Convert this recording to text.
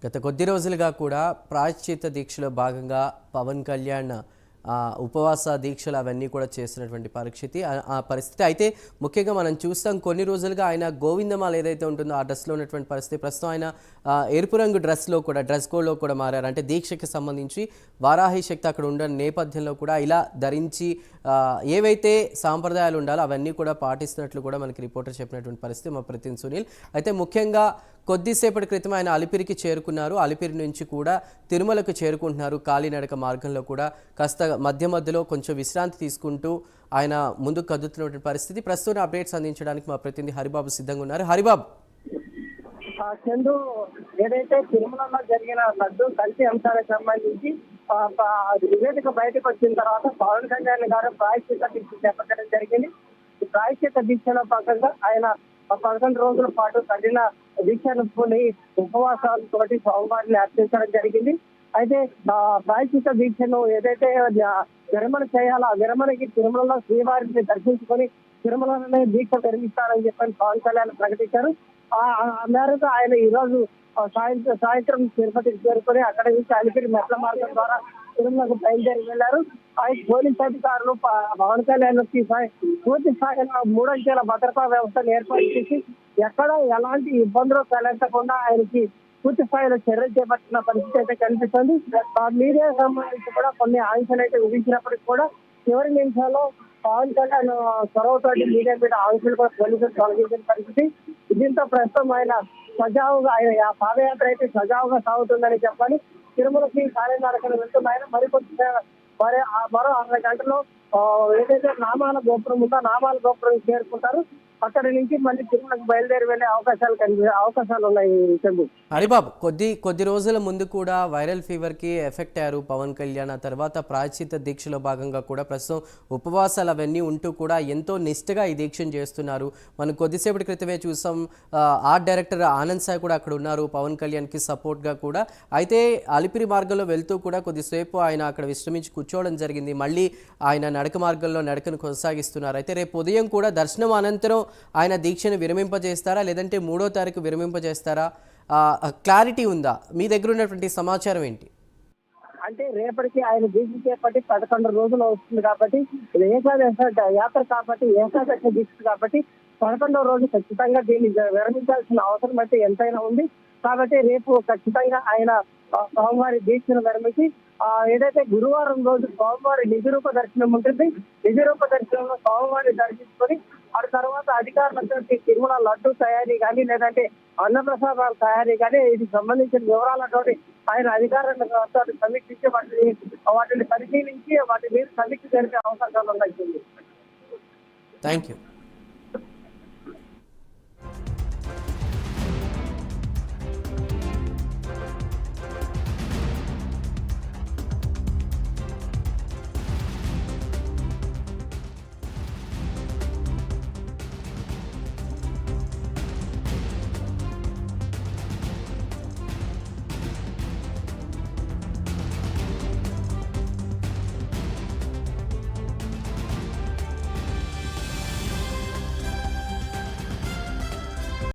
గత కొద్ది రోజులుగా కూడా ప్రాయశ్చిత్త దీక్షలో భాగంగా పవన్ కళ్యాణ్ ఉపవాస దీక్షలు అవన్నీ కూడా చేస్తున్నటువంటి పరిస్థితి అయితే ముఖ్యంగా మనం చూస్తాం కొన్ని రోజులుగా ఆయన గోవిందమాల ఏదైతే ఉంటుందో ఆ డ్రెస్లో ఉన్నటువంటి పరిస్థితి ప్రస్తుతం ఆయన ఎరుపు రంగు డ్రెస్ కోడ్లో కూడా మారారు. అంటే దీక్షకి సంబంధించి వారాహి శక్తి అక్కడ ఉన్న నేపథ్యంలో కూడా ఇలా ధరించి ఏవైతే సాంప్రదాయాలు ఉండాలో అవన్నీ కూడా పాటిస్తున్నట్లు కూడా మనకి రిపోర్టర్ చెప్పినటువంటి పరిస్థితి మా ప్రతినిధి సునీల్. అయితే ముఖ్యంగా కొద్దిసేపటి క్రితం ఆయన అలిపిరికి చేరుకున్నారు. అలిపిరి నుంచి కూడా తిరుమలకు చేరుకుంటున్నారు. కాలినడక మార్గంలో కూడా కాస్త మధ్యలో కొంచెం విశ్రాంతి తీసుకుంటూ ఆయన ముందుకు కదులుతున్నటువంటి పరిస్థితి. ప్రస్తుతం అప్డేట్స్ అందించడానికి మా ప్రతినిధి హరిబాబు సిద్ధంగా ఉన్నారు. హరిబాబు, చందు, ఏదైతే తిరుమలలో జరిగిన లడ్డు కల్తీ అంశాలకు సంబంధించి నివేదిక బయటకు వచ్చిన తర్వాత పవన్ కళ్యాణ్ గారు ప్రాయశ్చిత్త దీక్ష చేపట్టడం జరిగింది. ఈ ప్రాయశ్చిత్త దీక్షలో భాగంగా ఆయన 11 రోజుల పాటు కఠిన దీక్షను పూని ఉపవాసాలతోటి స్వామివారిని అర్చించడం జరిగింది. అయితే ప్రాయశ్చిత్త దీక్షను ఏదైతే విరమణ చేయాలో ఆ విరమణకి తిరుమలలో శ్రీవారిని దర్శించుకొని తిరుమలలోనే దీక్ష విరమిస్తారని చెప్పని పవన్ కళ్యాణ్ ప్రకటించారు. ఆ మేరకు ఆయన ఈ రోజు సాయంత్రం తిరుపతికి చేరుకొని అక్కడ నుంచి అలిపిరి మెట్ల మార్గం ద్వారా తిరుమలకు బయలుదేరి వెళ్లారు. పోలీస్ అధికారులు పవన్ కళ్యాణ్ పూర్తి స్థాయిలో 3 అంచెల భద్రతా వ్యవస్థను ఏర్పాటు చేసి ఎక్కడ ఎలాంటి ఇబ్బందులు తలెత్తకుండా ఆయనకి పూర్తి స్థాయిలో చర్యలు చేపట్టిన పరిస్థితి అయితే కనిపిస్తుంది. మీడియా సంబంధించి కూడా కొన్ని ఆంక్షలు అయితే విధించినప్పటికీ కూడా చివరి నిమిషాల్లో పవన్ కళ్యాణ్ చొరవతోటి మీడియా మీద ఆంక్షలు కూడా పోలీసులు తొలగించిన పరిస్థితి. దీంతో ప్రస్తుతం ఆయన సజావుగా ఆయన పాదయాత్ర అయితే సజావుగా సాగుతుందని చెప్పాలి. తిరుమలకి కాలినడకన వెళ్తున్నాయని మరో 60 గంటల్లో ఏదైతే నామాల గోపురం ఉందో నామాల గోపురం చేరుకుంటారు. అక్కడి నుంచి మళ్ళీ తిరుమలకు బయలుదేరి వెళ్లే అవకాశాలు ఉన్నాయి. చెంబు హరిబాబు, కొద్ది రోజుల ముందు కూడా వైరల్ ఫీవర్ కి ఎఫెక్ట్ అయ్యారు పవన్ కళ్యాణ్. ఆ తర్వాత ప్రాయశ్చిత్త దీక్షలో భాగంగా కూడా ప్రస్తుతం ఉపవాసాలు అవన్నీ ఉంటూ కూడా ఎంతో నిష్ఠగా ఈ దీక్షను చేస్తున్నారు. మనం కొద్దిసేపటి క్రితమే చూసాం ఆర్ట్ డైరెక్టర్ ఆనంద్ సాయి కూడా అక్కడ ఉన్నారు పవన్ కళ్యాణ్ కి సపోర్ట్ గా కూడా. అయితే అలిపిరి మార్గంలో వెళ్తూ కూడా కొద్దిసేపు ఆయన అక్కడ విశ్రమించి కూర్చోవడం జరిగింది. మళ్ళీ ఆయన నడక మార్గంలో నడకను కొనసాగిస్తున్నారు. అయితే రేపు ఉదయం కూడా దర్శనం అనంతరం ఆయన దీక్షను విరమింపజేస్తారా లేదంటే 3వ తారీఖు విరమింపజేస్తారా? క్లారిటీ ఉందా? మీ దగ్గర ఉన్నటువంటి సమాచారం ఏంటి? అంటే రేపటికి ఆయన దీక్ష చేపట్టి 11 రోజులు వస్తుంది కాబట్టి ఏకాదశ యాత్ర కాబట్టి ఏకాదశ దీక్ష కాబట్టి 11వ రోజు ఖచ్చితంగా దీన్ని విరమించాల్సిన అవసరం అయితే ఎంతైనా ఉంది. కాబట్టి రేపు ఖచ్చితంగా ఆయన స్వామివారి దీక్షను విరమించి ఏదైతే గురువారం రోజు స్వామివారి నిజరూప దర్శనం ఉంటుంది. నిజరూప దర్శనంలో స్వామివారిని దర్శించుకొని ఆ తర్వాత అధికారులతో తిరుమల లడ్డు తయారీ కానీ లేదంటే అన్నప్రసాదాల తయారీ కానీ ఇది సంబంధించిన వివరాలతో ఆయన అధికారులతో సమీక్షించి వాటిని పరిశీలించి వాటి మీద సమీక్ష జరిపే అవకాశాలు ఉన్నాయి. Thank you.